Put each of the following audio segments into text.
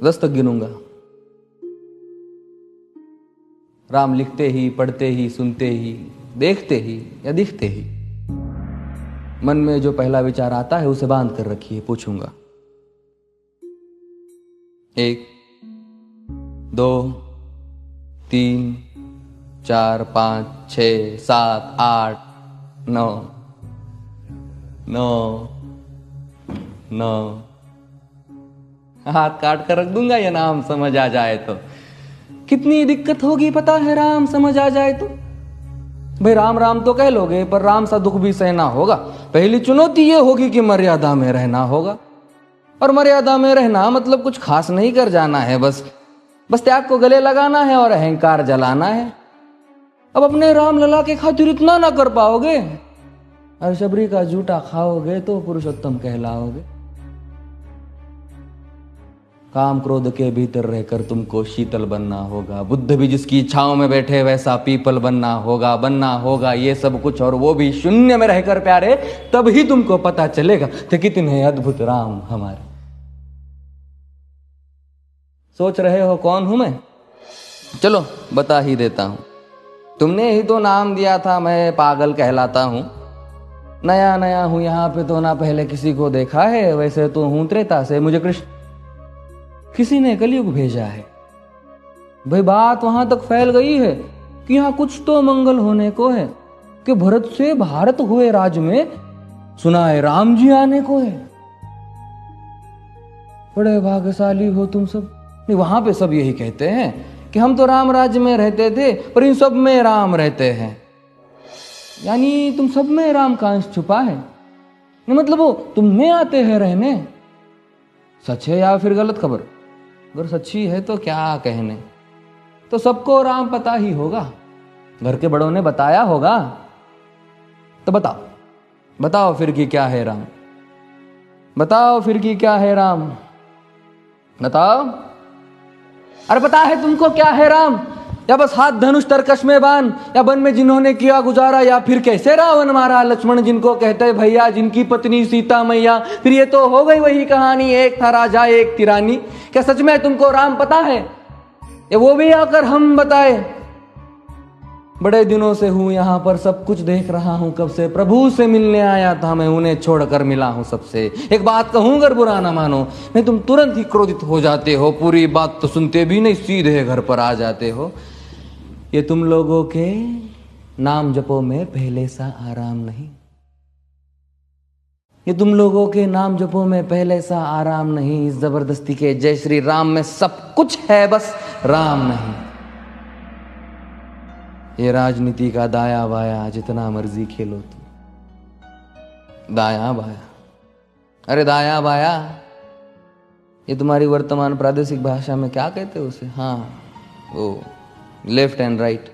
10 तक गिनूंगा। राम लिखते ही, पढ़ते ही, सुनते ही, देखते ही या दिखते ही मन में जो पहला विचार आता है उसे बांध कर रखिए, पूछूंगा। 1 2 3 4 5 6 7 8 9 9 9 हाथ काट कर रख दूंगा ये नाम समझ आ जाए तो। कितनी दिक्कत होगी पता है राम समझ आ जाए तो। भाई राम राम तो कह लोगे पर राम सा दुख भी सहना होगा। पहली चुनौती ये होगी कि मर्यादा में रहना होगा। और मर्यादा में रहना मतलब कुछ खास नहीं कर जाना है, बस त्याग को गले लगाना है और अहंकार जलाना है। अब अपने राम लला के खातिर इतना ना कर पाओगे और शबरी का जूठा खाओगे तो पुरुषोत्तम कहलाओगे। काम क्रोध के भीतर रहकर तुमको शीतल बनना होगा। बुद्ध भी जिसकी इच्छाओं में बैठे वैसा पीपल बनना होगा ये सब कुछ, और वो भी शून्य में रहकर प्यारे। तब ही तुमको पता चलेगा कि कितने अद्भुत राम हमारे। सोच रहे हो कौन हूं मैं? चलो बता ही देता हूं। तुमने ही तो नाम दिया था मैं पागल कहलाता हूं। नया नया हूं यहां पे तो ना पहले किसी को देखा है। वैसे तो हूं त्रेता से, मुझे कृष्ण किसी ने कलयुग भेजा है। भाई बात वहां तक फैल गई है कि यहां कुछ तो मंगल होने को है कि भरत से भारत हुए राज में सुना है राम जी आने को है। बड़े भाग्यशाली हो तुम सब। नहीं, वहां पे सब यही कहते हैं कि हम तो राम राज्य में रहते थे पर इन सब में राम रहते हैं। यानी तुम सब में राम का अंश छुपा है। मतलब वो तुम में आते हैं रहने। सच है या फिर गलत खबर? अगर सच्ची है तो क्या कहने। तो सबको राम पता ही होगा, घर के बड़ों ने बताया होगा। तो बताओ फिर कि क्या है राम। बताओ फिर कि क्या है राम। बताओ। अरे पता है तुमको क्या है राम? या बस हाथ धनुष तरकश में बांध, या वन में जिन्होंने किया गुजारा, या फिर कैसे रावण मारा लक्ष्मण जिनको कहते भैया, जिनकी पत्नी सीता मैया। फिर ये तो हो गई वही कहानी, एक था राजा एक थी रानी। क्या सच में तुमको राम पता है? या वो भी आकर हम बताए? बड़े दिनों से हूं यहां पर, सब कुछ देख रहा हूं कब से। प्रभु से मिलने आया था मैं, उन्हें छोड़कर मिला हूं सबसे। एक बात कहूं अगर बुरा ना मानो, नहीं तुम तुरंत ही क्रोधित हो जाते हो। पूरी बात तो सुनते भी नहीं, सीधे घर पर आ जाते हो। ये तुम लोगों के नाम जपो में पहले सा आराम नहीं। ये तुम लोगों के नाम जपो में पहले सा आराम नहीं। इस जबरदस्ती के जय श्री राम में सब कुछ है, बस राम नहीं। ये राजनीति का दाया बाया जितना मर्जी खेलो तुम। दाया बाया, अरे दाया बाया ये तुम्हारी वर्तमान प्रादेशिक भाषा में क्या कहते हो उसे? हाँ वो लेफ्ट एंड राइट।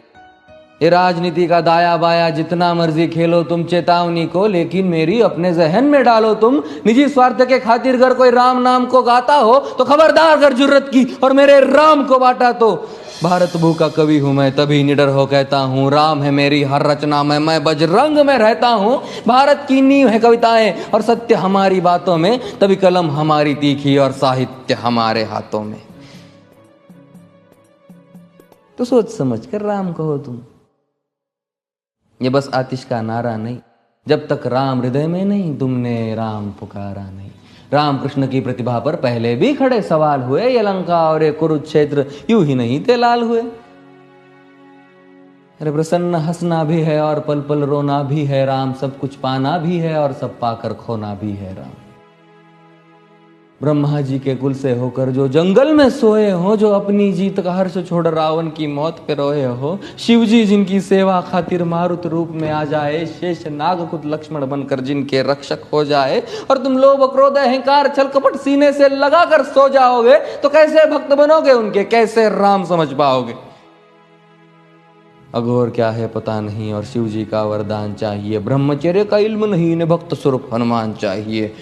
ये राजनीति का दाया बाया जितना मर्जी खेलो तुम चेतावनी को, लेकिन मेरी अपने जहन में डालो तुम। निजी स्वार्थ के खातिर अगर कोई राम नाम को गाता हो तो खबरदार अगर जुर्रत की और मेरे राम को बांटा तो। भारत भू का कवि हूं मैं, तभी निडर हो कहता हूं राम है मेरी हर रचना में। मैं बजरंग में रहता हूं, भारत की नींव है कविताएं और सत्य हमारी बातों में। तभी कलम हमारी तीखी और साहित्य हमारे हाथों में। तो सोच समझ कर राम कहो तुम। ये बस आतिश का नारा नहीं, जब तक राम हृदय में नहीं तुमने राम पुकारा नहीं। राम कृष्ण की प्रतिभा पर पहले भी खड़े सवाल हुए। ये लंका और ये कुरुक्षेत्र यूं ही नहीं थे लाल हुए। अरे प्रसन्न हंसना भी है और पल पल रोना भी है राम। सब कुछ पाना भी है और सब पाकर खोना भी है राम। ब्रह्मा जी के कुल से होकर जो जंगल में सोए हो, जो अपनी जीत का हर्ष छोड़ रावण की मौत पे रोए हो। शिव जी जिनकी सेवा खातिर मारुत रूप में आ जाए। शेष नाग खुद लक्ष्मण बनकर जिनके रक्षक हो जाए। और तुम लोभ क्रोध अहंकार छल कपट सीने से लगाकर सो जाओगे तो कैसे भक्त बनोगे उनके, कैसे राम समझ पाओगे? अघोर क्या है पता नहीं और शिव जी का वरदान चाहिए। ब्रह्मचर्य का इल्म नहीं, इन्हें भक्त स्वरूप हनुमान चाहिए।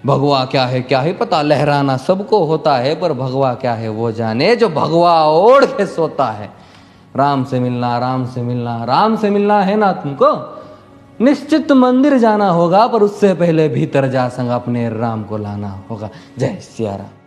भगवा क्या है पता, लहराना सबको होता है पर भगवा क्या है वो जाने जो भगवा ओढ़ के सोता है। राम से मिलना, राम से मिलना, राम से मिलना है ना तुमको? निश्चित मंदिर जाना होगा पर उससे पहले भीतर जा संग अपने राम को लाना होगा। जय सिया राम।